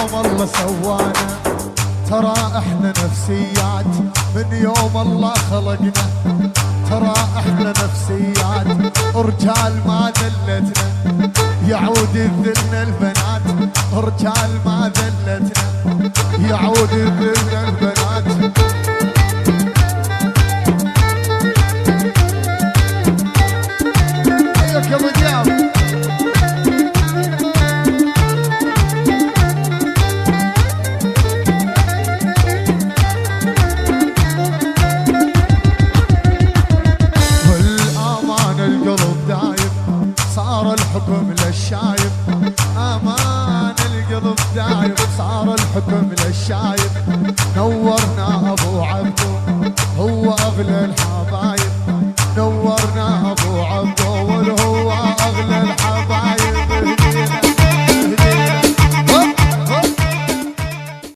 يوم الله سوانا، ترى احنا نفسيات من يوم الله خلقنا، ترى احنا نفسيات رجال ما ذلتنا، يعود الذلنا البنات، رجال ما ذلتنا، يعود الذلنا البنات. حياك يا ابو دياب. الحكم للشايب امان، القلب دايب صار الحكم للشايب، نور